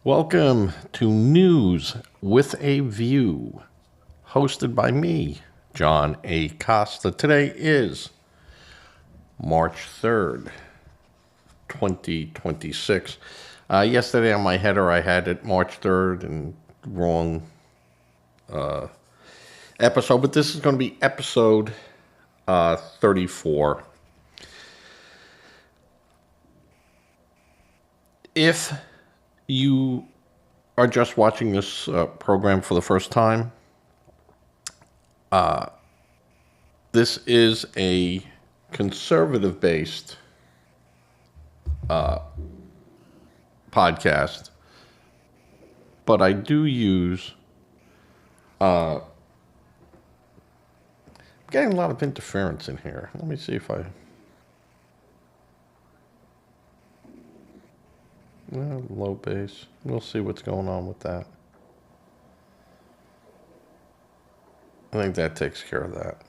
Welcome to News with a View, hosted by me, John A. Costa. Today is March 3rd, 2026. Yesterday on my header, I had it March 3rd and wrong episode, but this is going to be episode 34. If you are just watching this program for the first time, this is a conservative-based podcast, but I do use. I'm getting a lot of interference in here. Let me see if I. Low bass. We'll see what's going on with that. I think that takes care of that.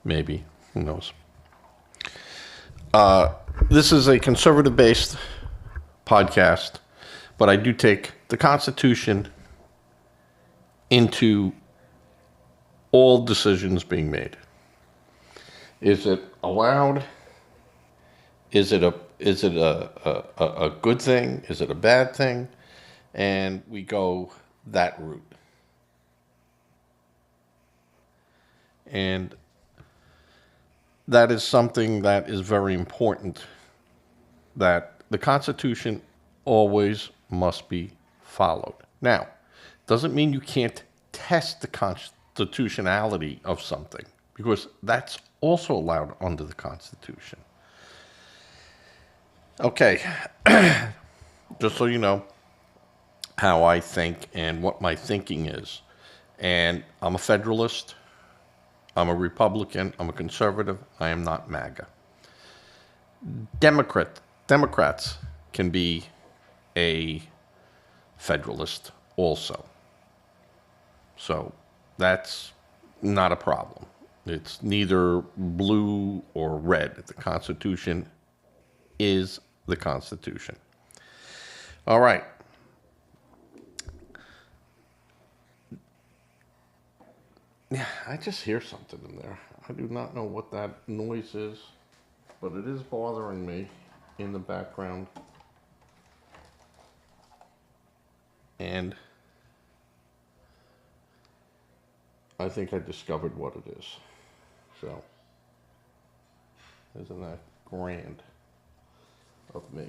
Maybe. Who knows? This is a conservative-based podcast, but I do take the Constitution into all decisions being made. Is it allowed? Is it a good thing? Is it a bad thing? And we go that route. And that is something that is very important, that the Constitution always must be followed. Now, doesn't mean you can't test the constitutionality of something, because that's also allowed under the Constitution. Okay, just so you know how I think and what my thinking is. And I'm a Federalist, I'm a Republican, I'm a conservative, I am not MAGA. Democrats can be a Federalist also. So that's not a problem. It's neither blue or red. The Constitution is the Constitution. All right. Yeah, I just hear something in there. I do not know what that noise is, but it is bothering me in the background. And I think I discovered what it is. So, isn't that grand of me?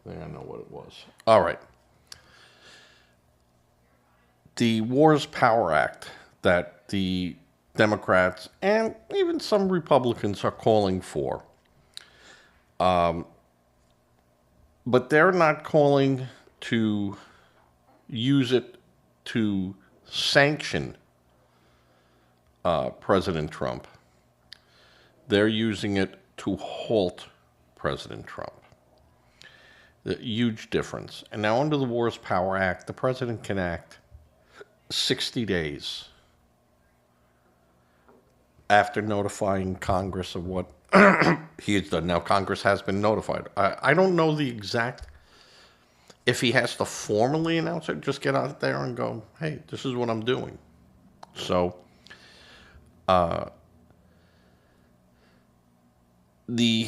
I think I know what it was. All right. The Wars Power Act that the Democrats and even some Republicans are calling for. But they're not calling to use it to sanction President Trump. They're using it to halt President Trump. The huge difference. And now under the Wars Power Act, the president can act 60 days after notifying Congress of what he has done. Now, Congress has been notified. I don't know the exact, if he has to formally announce it, just get out there and go, hey, this is what I'm doing. So, the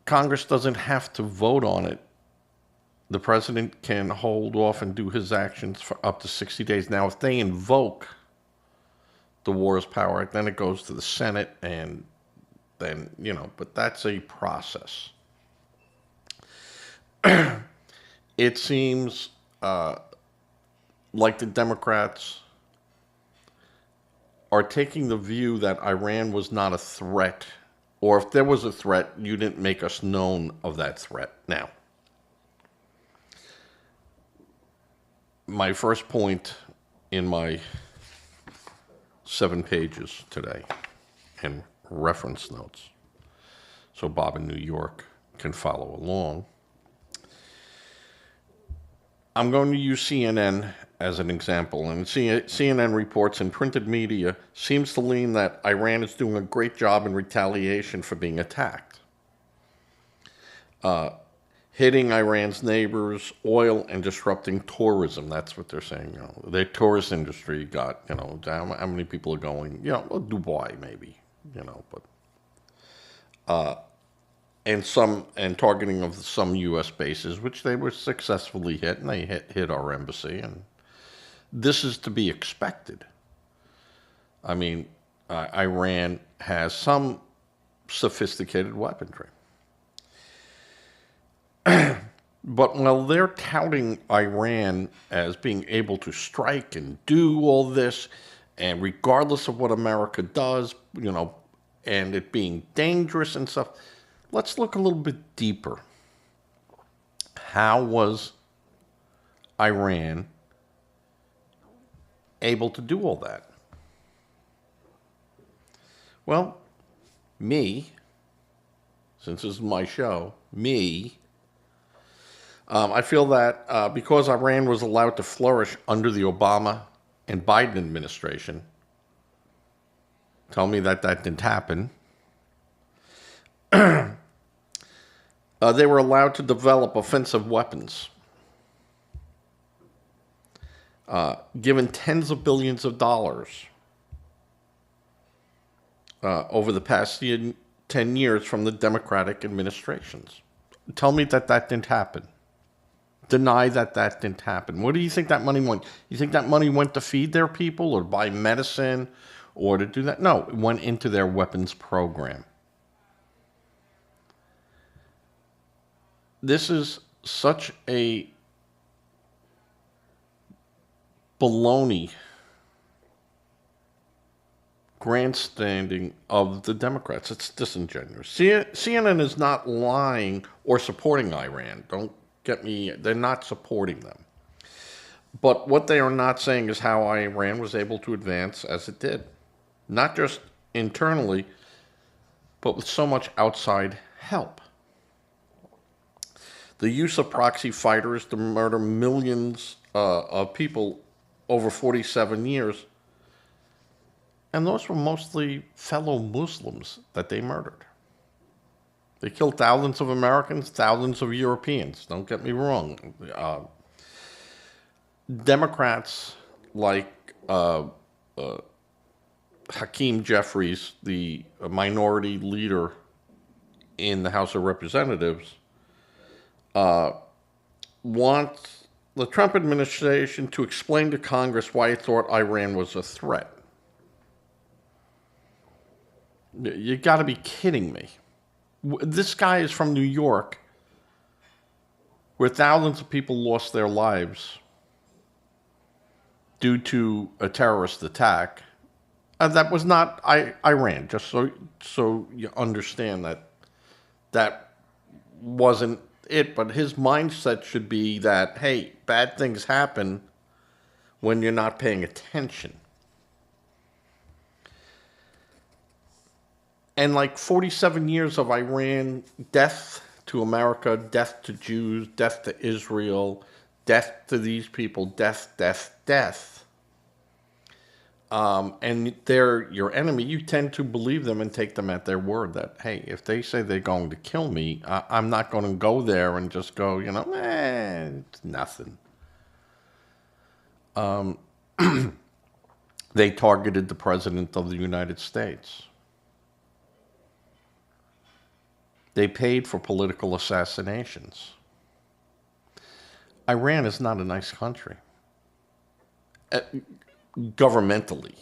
Congress doesn't have to vote on it. The president can hold off and do his actions for up to 60 days. Now, if they invoke the Wars Power Act, then it goes to the Senate, and then, but that's a process. It seems like the Democrats are taking the view that Iran was not a threat, or if there was a threat, you didn't make us known of that threat. Now, my first point in my 7 pages today and reference notes, so Bob in New York can follow along. I'm going to use CNN as an example, and CNN reports in printed media seems to lean that Iran is doing a great job in retaliation for being attacked. hitting Iran's neighbors, oil, and disrupting tourism. That's what they're saying. Their tourist industry got, how many people are going, well, Dubai maybe, but and targeting of some U.S. bases, which they were successfully hit, and they hit our embassy, and this is to be expected. I mean, Iran has some sophisticated weaponry. But while they're touting Iran as being able to strike and do all this, and regardless of what America does, and it being dangerous and stuff, let's look a little bit deeper. How was Iran able to do all that? Well, since this is my show, I feel that because Iran was allowed to flourish under the Obama and Biden administration, tell me that didn't happen. They were allowed to develop offensive weapons, given tens of billions of dollars over the past 10 years from the Democratic administrations. Tell me that didn't happen. Deny that didn't happen. What do you think that money went? You think that money went to feed their people or buy medicine or to do that? No, it went into their weapons program. This is such a baloney grandstanding of the Democrats. It's disingenuous. CNN is not lying or supporting Iran. Don't get me, they're not supporting them. But what they are not saying is how Iran was able to advance as it did. Not just internally, but with so much outside help. The use of proxy fighters to murder millions of people over 47 years. And those were mostly fellow Muslims that they murdered. They killed thousands of Americans, thousands of Europeans. Don't get me wrong. Democrats like Hakeem Jeffries, the minority leader in the House of Representatives, want the Trump administration to explain to Congress why it thought Iran was a threat. You got to be kidding me. This guy is from New York, where thousands of people lost their lives due to a terrorist attack. That was not Iran, just so you understand that wasn't it. But his mindset should be that, hey, bad things happen when you're not paying attention. And like 47 years of Iran, death to America, death to Jews, death to Israel, death to these people, death. And they're your enemy. You tend to believe them and take them at their word that, hey, if they say they're going to kill me, I'm not going to go there and just go, it's nothing. They targeted the President of the United States. They paid for political assassinations. Iran is not a nice country. Governmentally.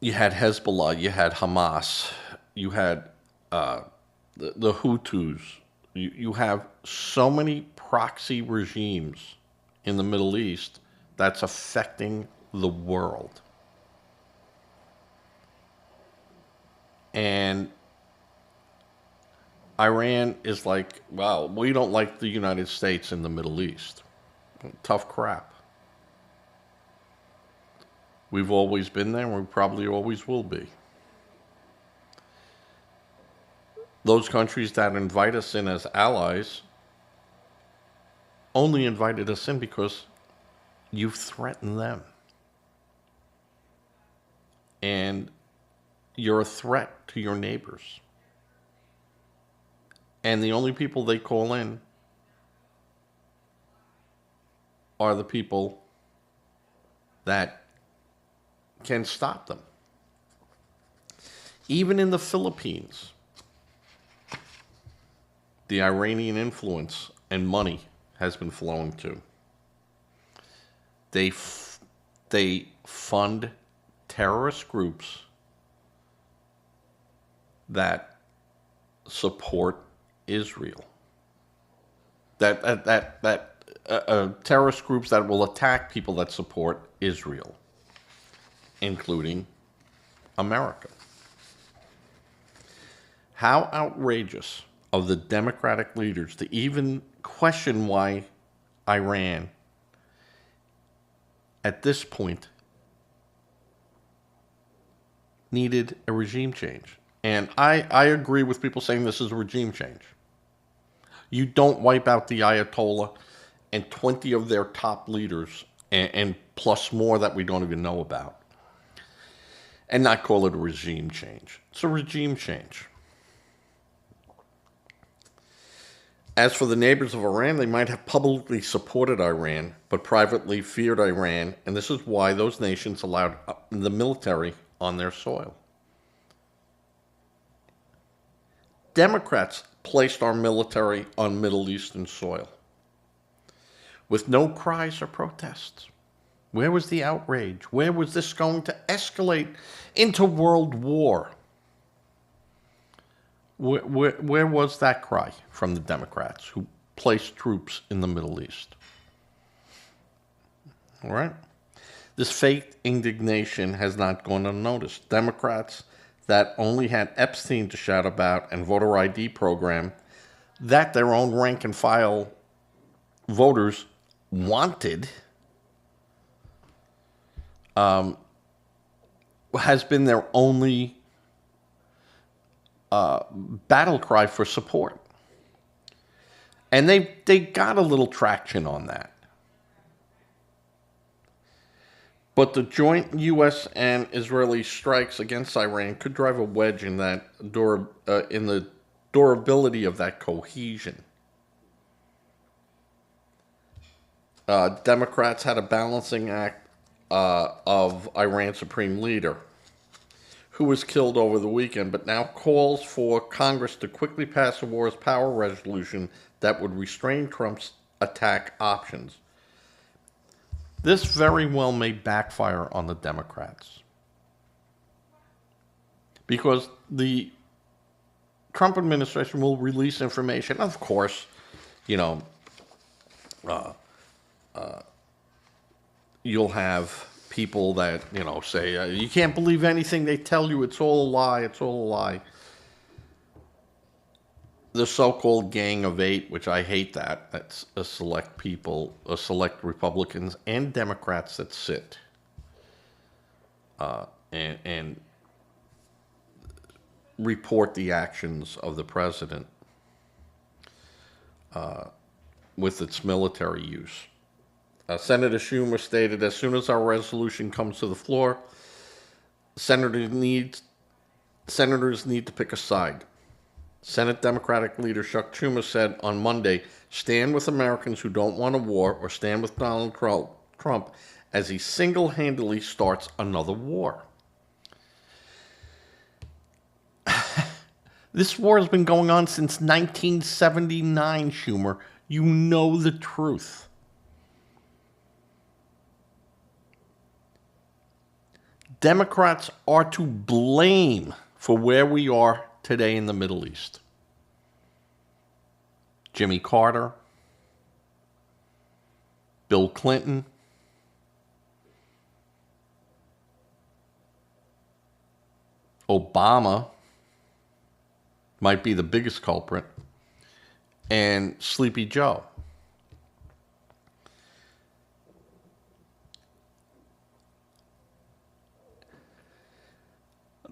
You had Hezbollah, you had Hamas, you had the Hutus. You have so many proxy regimes in the Middle East that's affecting the world. And Iran is like, well, we don't like the United States in the Middle East. Tough crap. We've always been there, and we probably always will be. Those countries that invite us in as allies only invited us in because you've threatened them. And you're a threat to your neighbors. And the only people they call in are the people that can stop them. Even in the Philippines, the Iranian influence and money has been flowing to. They fund terrorist groups that support Israel. Terrorist groups that will attack people that support Israel, including America. How outrageous of the Democratic leaders to even question why Iran, at this point, needed a regime change. And I agree with people saying this is a regime change. You don't wipe out the Ayatollah and 20 of their top leaders, and plus more that we don't even know about, and not call it a regime change. It's a regime change. As for the neighbors of Iran, they might have publicly supported Iran, but privately feared Iran, and this is why those nations allowed the military on their soil. Democrats placed our military on Middle Eastern soil with no cries or protests. Where was the outrage? Where was this going to escalate into world war? Where was that cry from the Democrats who placed troops in the Middle East? All right? This fake indignation has not gone unnoticed. Democrats that only had Epstein to shout about and voter ID program that their own rank and file voters wanted has been their only battle cry for support. And they got a little traction on that. But the joint U.S. and Israeli strikes against Iran could drive a wedge in that in the durability of that cohesion. Democrats had a balancing act of Iran's supreme leader, who was killed over the weekend, but now calls for Congress to quickly pass a War Power resolution that would restrain Trump's attack options. This very well may backfire on the Democrats, because the Trump administration will release information. Of course, you'll have people that, say, you can't believe anything they tell you. It's all a lie. It's all a lie. The so-called Gang of Eight, which I hate that. That's a select people, select Republicans and Democrats that sit and report the actions of the president with its military use. Senator Schumer stated, as soon as our resolution comes to the floor, senators need to pick a side. Senate Democratic leader Chuck Schumer said on Monday, stand with Americans who don't want a war, or stand with Donald Trump as he single-handedly starts another war. This war has been going on since 1979, Schumer. You know the truth. Democrats are to blame for where we are today in the Middle East. Jimmy Carter, Bill Clinton, Obama might be the biggest culprit, and Sleepy Joe.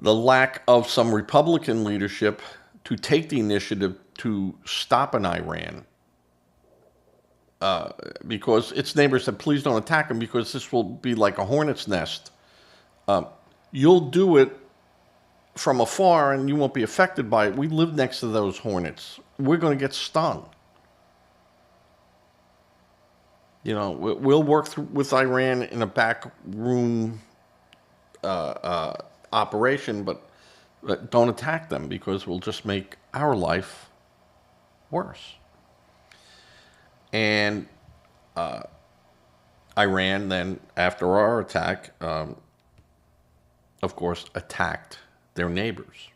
The lack of some Republican leadership to take the initiative to stop an Iran, because its neighbors said, please don't attack them, because this will be like a hornet's nest. You'll do it from afar and you won't be affected by it. We live next to those hornets. We're going to get stung. You know, we'll work with Iran in a back room operation, but don't attack them because we'll just make our life worse. And Iran then, after our attack, of course, attacked their neighbors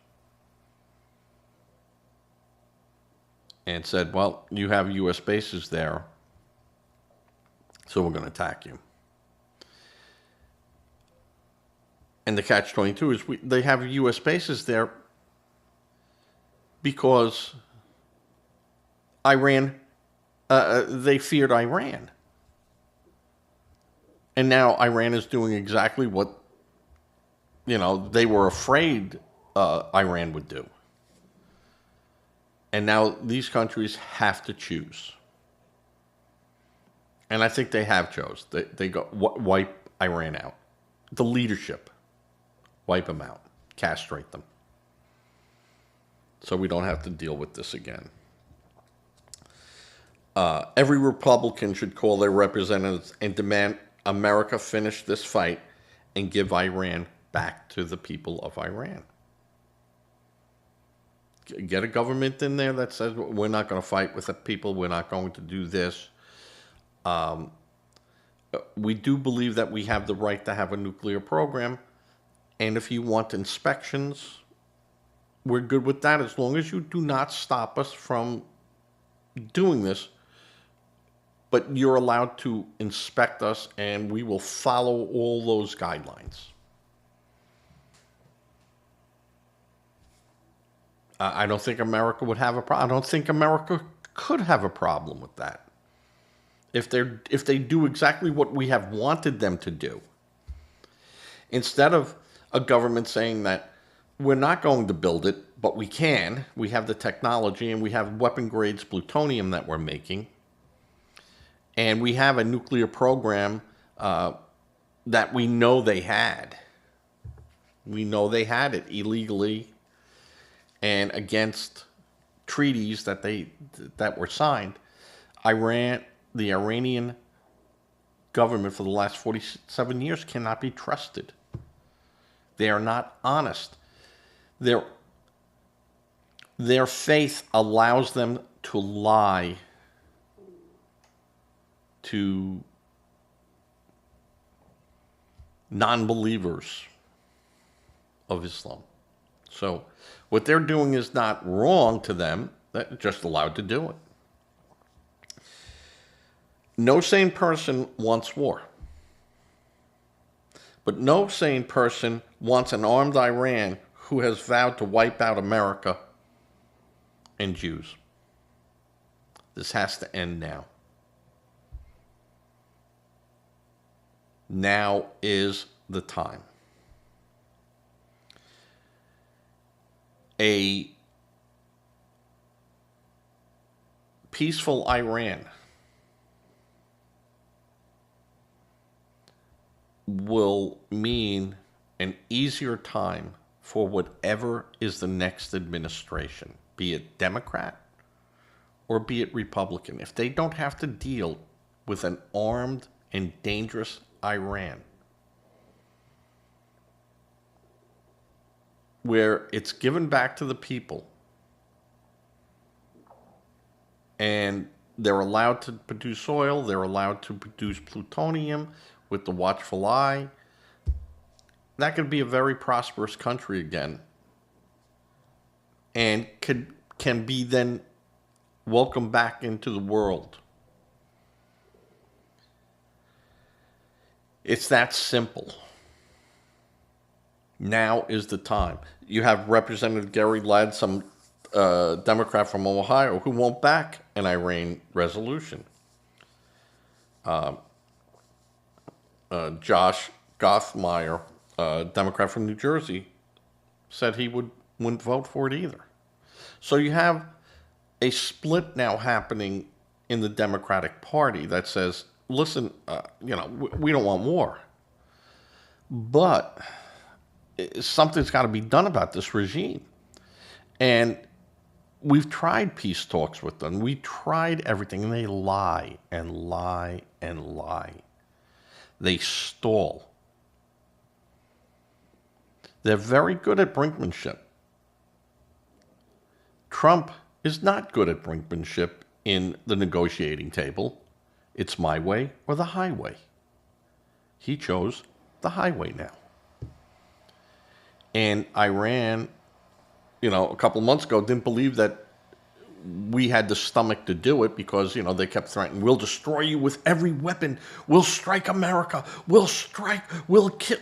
and said, well, you have U.S. bases there, so we're going to attack you. And the catch-22 is they have U.S. bases there because they feared Iran. And now Iran is doing exactly what, they were afraid Iran would do. And now these countries have to choose. And I think they have chose. They go wipe Iran out. The leadership, wipe them out, castrate them. So we don't have to deal with this again. Every Republican should call their representatives and demand America finish this fight and give Iran back to the people of Iran. Get a government in there that says we're not going to fight with the people, we're not going to do this. We do believe that we have the right to have a nuclear program, and if you want inspections, we're good with that as long as you do not stop us from doing this. But you're allowed to inspect us, and we will follow all those guidelines. I don't think America would have a problem. I don't think America could have a problem with that. If they do exactly what we have wanted them to do, instead of a government saying that we're not going to build it, but we can, we have the technology, and we have weapon grades plutonium that we're making, and we have a nuclear program that we know they had. We know they had it illegally and against treaties that were signed. The Iranian government for the last 47 years cannot be trusted. They are not honest. Their faith allows them to lie to non-believers of Islam. So what they're doing is not wrong to them. They're just allowed to do it. No sane person wants war. But no sane person wants an armed Iran who has vowed to wipe out America and Jews. This has to end now. Now is the time. A peaceful Iran will mean an easier time for whatever is the next administration, be it Democrat or be it Republican. If they don't have to deal with an armed and dangerous Iran, where it's given back to the people and they're allowed to produce oil, they're allowed to produce plutonium with the watchful eye, that could be a very prosperous country again and can be then welcomed back into the world. It's that simple. Now is the time. You have Representative Gary Ladd, some Democrat from Ohio, who won't back an Iran resolution. Josh Gothmeier, Democrat from New Jersey, said he wouldn't vote for it either. So you have a split now happening in the Democratic Party that says, listen, we don't want war. But something's got to be done about this regime. And we've tried peace talks with them. We tried everything, and they lie and lie and lie. They stall. They're very good at brinkmanship. Trump is not good at brinkmanship in the negotiating table. It's my way or the highway. He chose the highway now. And Iran, a couple months ago, didn't believe that we had the stomach to do it because, they kept threatening, we'll destroy you with every weapon. We'll strike America. We'll strike. We'll kill.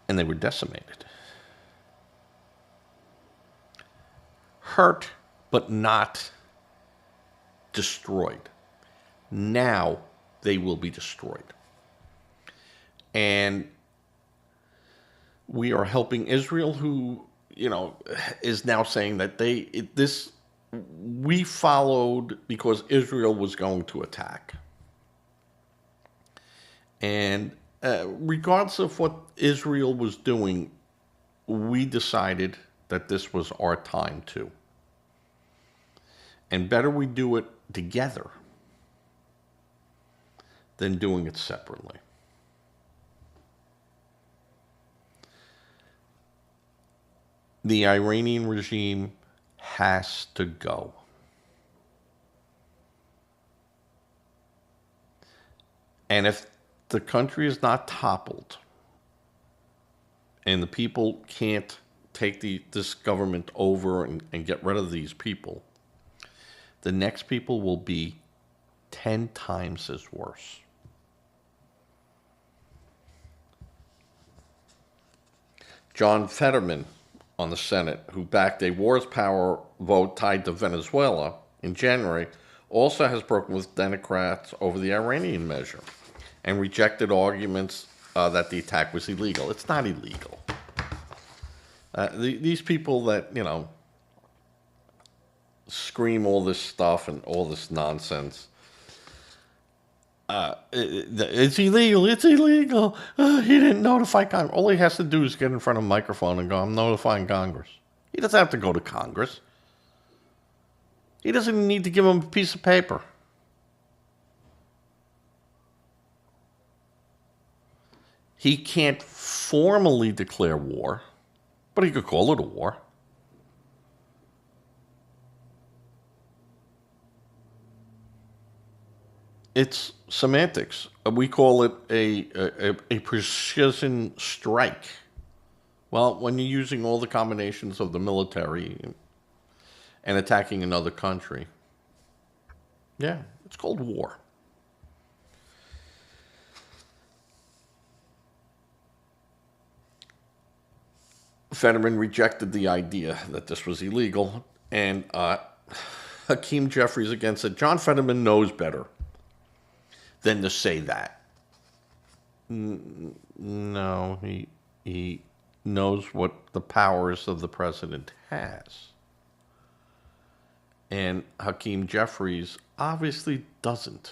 And they were decimated. Hurt, but not destroyed. Now they will be destroyed. And we are helping Israel, who, is now saying that we followed because Israel was going to attack. And regardless of what Israel was doing, we decided that this was our time too. And better we do it together than doing it separately. The Iranian regime has to go. And if the country is not toppled and the people can't take this government over and get rid of these people, the next people will be 10 times as worse. John Fetterman on the Senate, who backed a wars power vote tied to Venezuela in January, also has broken with Democrats over the Iranian measure and rejected arguments that the attack was illegal. It's not illegal. These people that, scream all this stuff and all this nonsense, it's illegal, it's illegal. He didn't notify Congress. All he has to do is get in front of a microphone and go, I'm notifying Congress. He doesn't have to go to Congress. He doesn't even need to give them a piece of paper. He can't formally declare war, but he could call it a war. It's semantics. We call it a precision strike. Well, when you're using all the combinations of the military and attacking another country, yeah, it's called war. Fetterman rejected the idea that this was illegal, and Hakeem Jeffries again said, John Fetterman knows better than to say that. No, he knows what the powers of the president has. And Hakeem Jeffries obviously doesn't.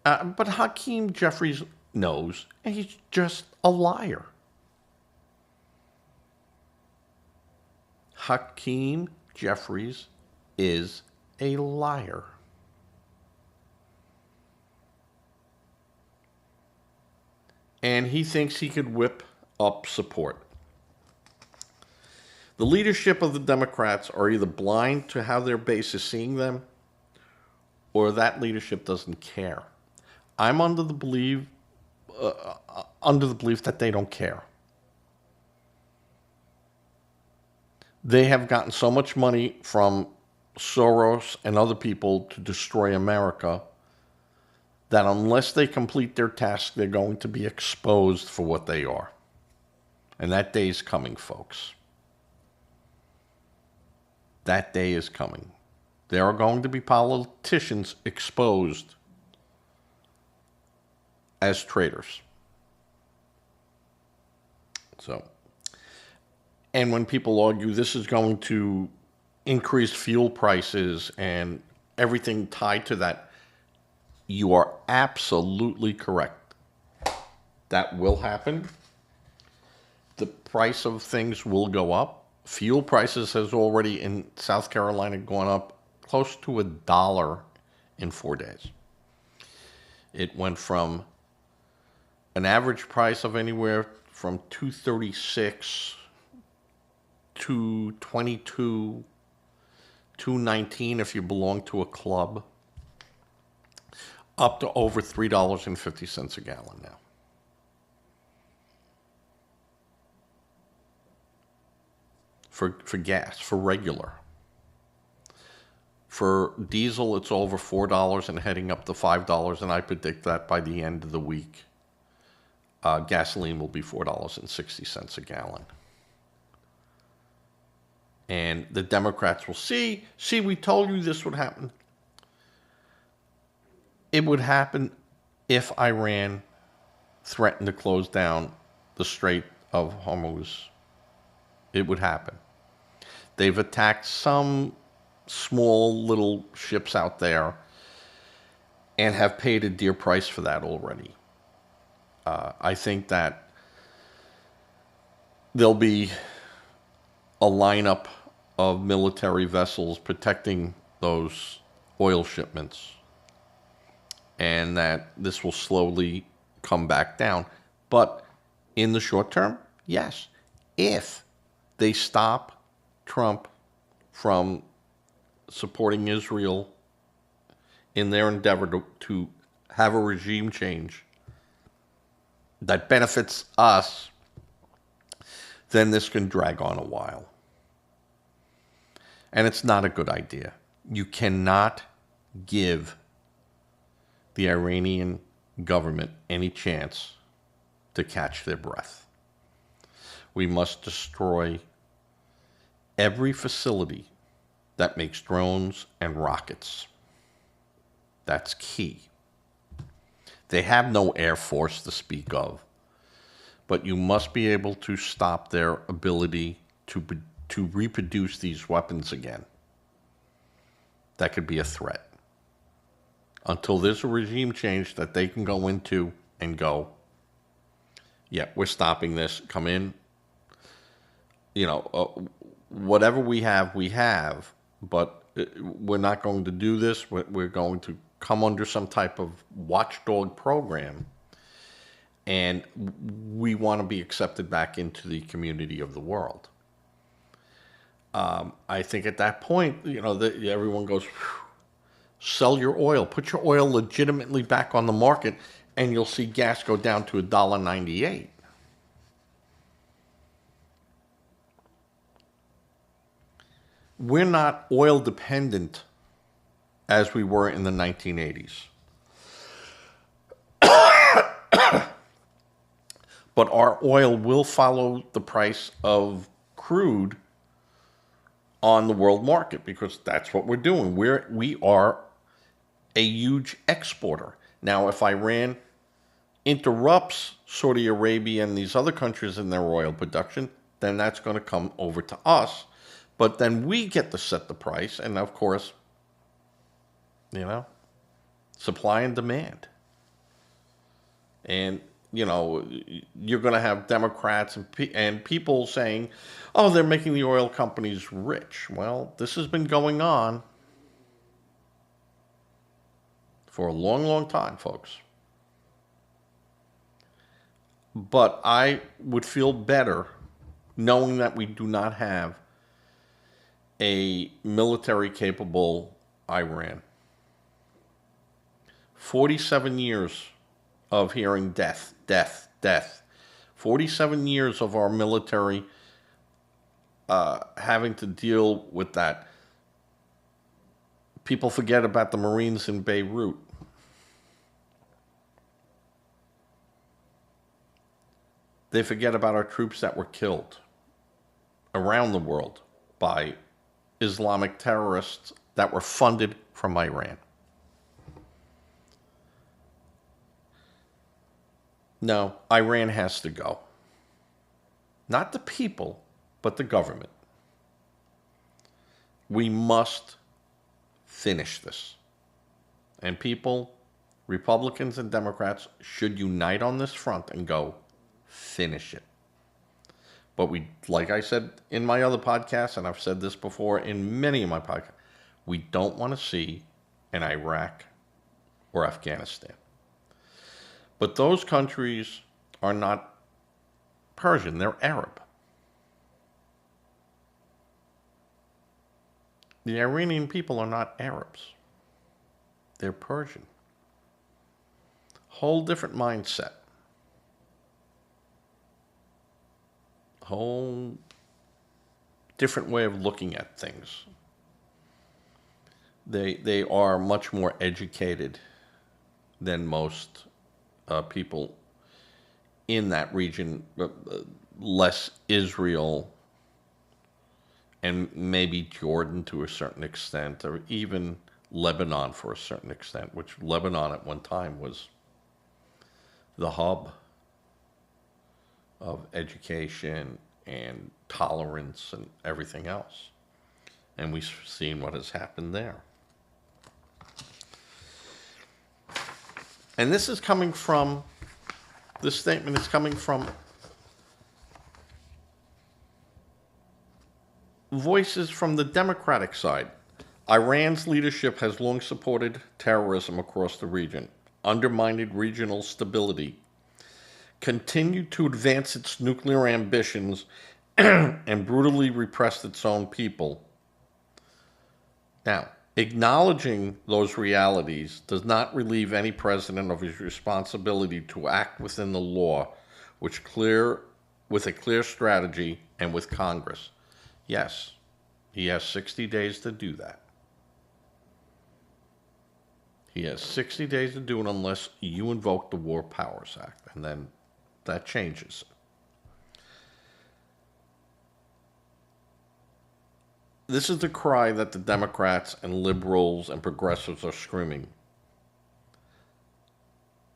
But Hakeem Jeffries knows, and he's just a liar. Hakeem Jeffries is a liar. And he thinks he could whip up support. The leadership of the Democrats are either blind to how their base is seeing them, or that leadership doesn't care. I'm under the belief that they don't care. They have gotten so much money from Soros and other people to destroy America that unless they complete their task, they're going to be exposed for what they are. And that day is coming, folks. That day is coming. There are going to be politicians exposed as traitors. And when people argue this is going to increase fuel prices and everything tied to that, you are absolutely correct. That will happen. The price of things will go up. Fuel prices has already in South Carolina gone up close to $1 in 4 days. It went from an average price of anywhere from 236 to 22, 219 if you belong to a club, up to over $3.50 a gallon now. For gas, for regular. For diesel, it's over $4 and heading up to $5, and I predict that by the end of the week, gasoline will be $4.60 a gallon. And the Democrats will see, we told you this would happen. It would happen if Iran threatened to close down the Strait of Hormuz. It would happen. They've attacked some small little ships out there and have paid a dear price for that already. I think that there'll be a lineup of military vessels protecting those oil shipments, and that this will slowly come back down. But in the short term, yes, if they stop Trump from supporting Israel in their endeavor to have a regime change that benefits us, then this can drag on a while. And it's not a good idea. You cannot give the Iranian government any chance to catch their breath. We must destroy every facility that makes drones and rockets. That's key. They have no air force to speak of, but you must be able to stop their ability to reproduce these weapons again. That could be a threat. Until there's a regime change that they can go into and go, yeah, we're stopping this, come in. Whatever we have, but we're not going to do this. We're going to come under some type of watchdog program, and we want to be accepted back into the community of the world. I think at that point, everyone goes, sell your oil, put your oil legitimately back on the market, and you'll see gas go down to $1.98. We're not oil dependent as we were in the 1980s. But our oil will follow the price of crude on the world market because that's what we're doing. We are a huge exporter. Now, if Iran interrupts Saudi Arabia and these other countries in their oil production, then that's going to come over to us. But then we get to set the price, and of course, supply and demand. And, you're going to have Democrats and people saying, oh, they're making the oil companies rich. Well, this has been going on for a long, long time, folks. But I would feel better knowing that we do not have a military capable Iran. 47 years of hearing death, death, death. 47 years of our military having to deal with that. People forget about the Marines in Beirut. They forget about our troops that were killed around the world by Islamic terrorists that were funded from Iran. No, Iran has to go. Not the people, but the government. We must finish this. And people, Republicans and Democrats should unite on this front and go finish it. But we, like I said in my other podcasts, and I've said this before in many of my podcasts, we don't want to see an Iraq or Afghanistan. But those countries are not Persian, they're Arab. The Iranian people are not Arabs, they're Persian. Whole different mindset. Whole different way of looking at things. They are much more educated than most people in that region, less Israel and maybe Jordan to a certain extent, or even Lebanon for a certain extent, which Lebanon at one time was the hub of education and tolerance and everything else. And we've seen what has happened there. And this statement is coming from voices from the Democratic side. Iran's leadership has long supported terrorism across the region, undermined regional stability, continued to advance its nuclear ambitions, and brutally repressed its own people. Now, acknowledging those realities does not relieve any president of his responsibility to act within the law, with a clear strategy and with Congress. Yes, he has 60 days to do that. He has 60 days to do it unless you invoke the War Powers Act, and then that changes. This is the cry that the Democrats and liberals and progressives are screaming.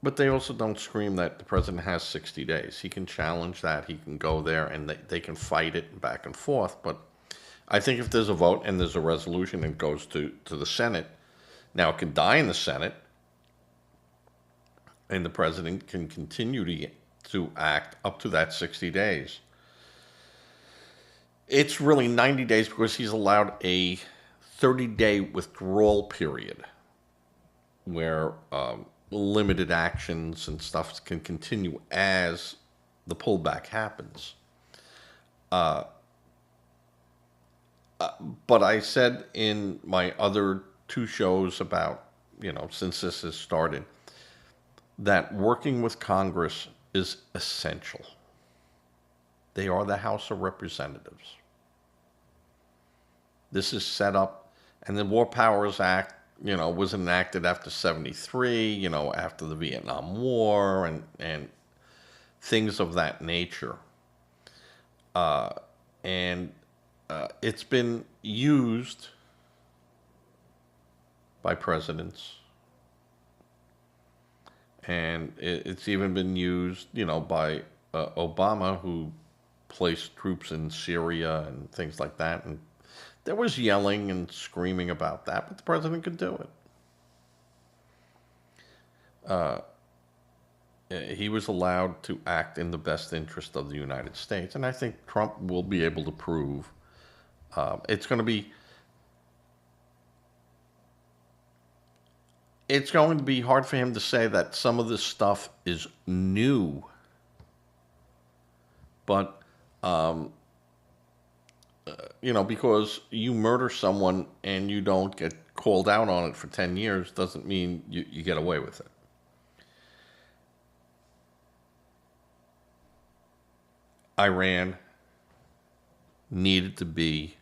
But they also don't scream that the president has 60 days. He can challenge that. He can go there and they can fight it back and forth. But I think if there's a vote and there's a resolution and it goes to the Senate, now it can die in the Senate and the president can continue to act up to that 60 days. It's really 90 days because he's allowed a 30-day withdrawal period where limited actions and stuff can continue as the pullback happens. But I said in my other two shows about, since this has started, that working with Congress is essential. They are the House of Representatives. This is set up, and the War Powers Act, was enacted after 1973, after the Vietnam War and things of that nature. And it's been used by presidents. And it's even been used, by Obama, who placed troops in Syria and things like that. And there was yelling and screaming about that, but the president could do it. He was allowed to act in the best interest of the United States. And I think Trump will be able to prove it's going to be hard for him to say that some of this stuff is new. But because you murder someone and you don't get called out on it for 10 years doesn't mean you get away with it. Iran needed to be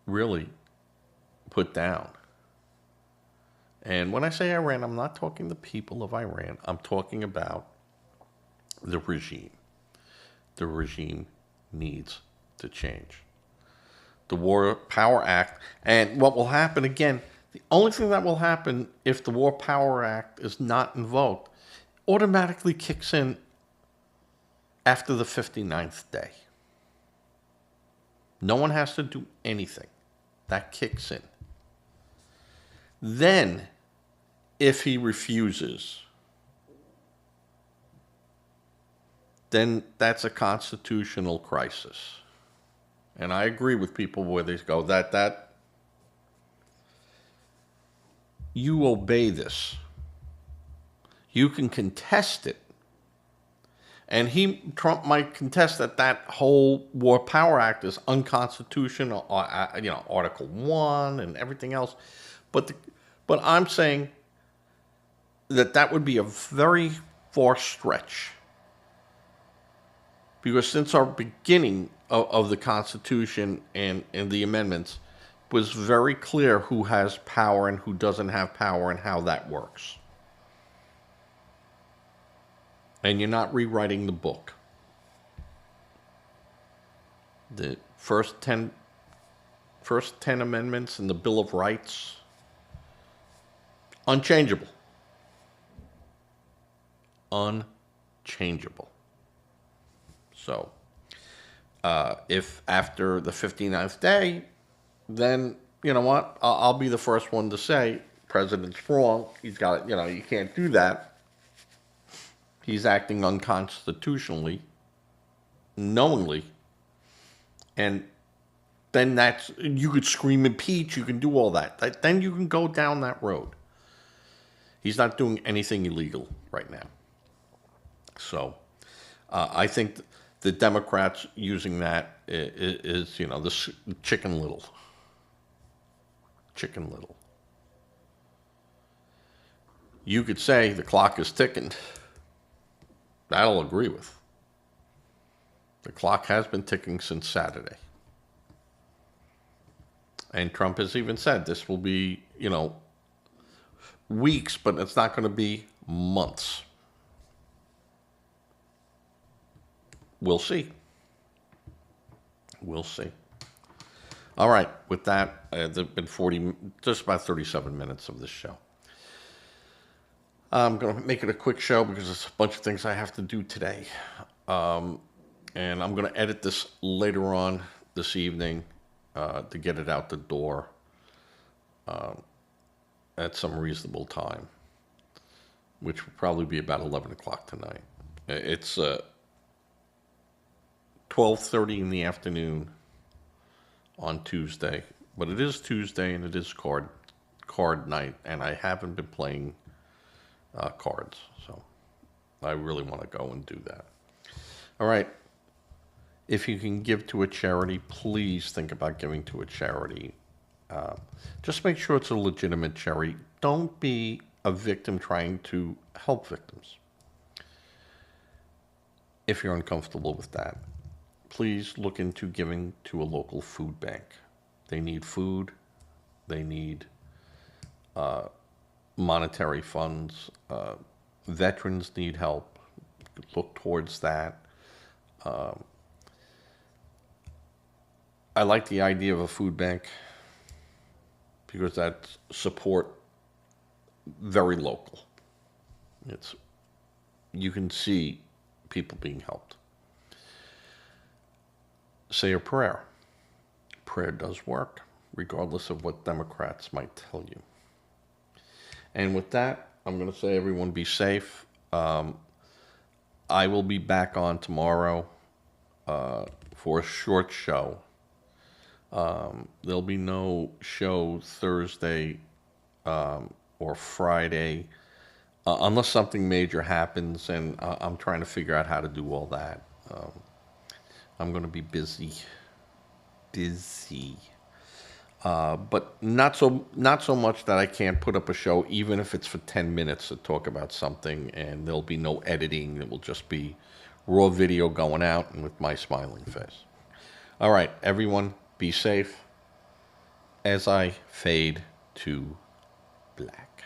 really put down. And when I say Iran, I'm not talking the people of Iran. I'm talking about the regime. The regime needs to change. The War Power Act, and what will happen again, the only thing that will happen if the War Power Act is not invoked, automatically kicks in after the 59th day. No one has to do anything. That kicks in. Then, if he refuses, then that's a constitutional crisis. And I agree with people where they go, that you obey this. You can contest it. And Trump might contest that whole War Power Act is unconstitutional, Article 1 and everything else. But I'm saying that would be a very far stretch. Because since our beginning of the Constitution and the amendments, was very clear who has power and who doesn't have power and how that works. And you're not rewriting the book. The first 10 amendments in the Bill of Rights, unchangeable. Unchangeable. So, if after the 59th day, then, you know what, I'll be the first one to say, President's wrong. He's got, you can't do that. He's acting unconstitutionally, knowingly. And then you could scream impeach, you can do all that. Then you can go down that road. He's not doing anything illegal right now. So, I think the Democrats using that is this Chicken Little. Chicken Little. You could say the clock is ticking. That'll agree with. The clock has been ticking since Saturday. And Trump has even said this will be, weeks, but it's not going to be months. We'll see. We'll see. All right. With that, there's been just about 37 minutes of this show. I'm going to make it a quick show because there's a bunch of things I have to do today. And I'm going to edit this later on this evening to get it out the door at some reasonable time, which will probably be about 11 o'clock tonight. It's 12:30 in the afternoon on Tuesday, but it is Tuesday and it is card night, and I haven't been playing cards, so I really want to go and do that. All right. If you can give to a charity, please think about giving to a charity. Just make sure it's a legitimate charity. Don't be a victim trying to help victims. If you're uncomfortable with that, please look into giving to a local food bank. They need food. They need monetary funds. Veterans need help. Look towards that. I like the idea of a food bank because that's support very local. You can see people being helped. Say a prayer. Prayer does work, regardless of what Democrats might tell you. And with that, I'm going to say everyone be safe. I will be back on tomorrow for a short show. There'll be no show Thursday or Friday unless something major happens, and I'm trying to figure out how to do all that. I'm going to be busy, but not so much that I can't put up a show, even if it's for 10 minutes to talk about something, and there'll be no editing. It will just be raw video going out and with my smiling face. All right, everyone, be safe as I fade to black.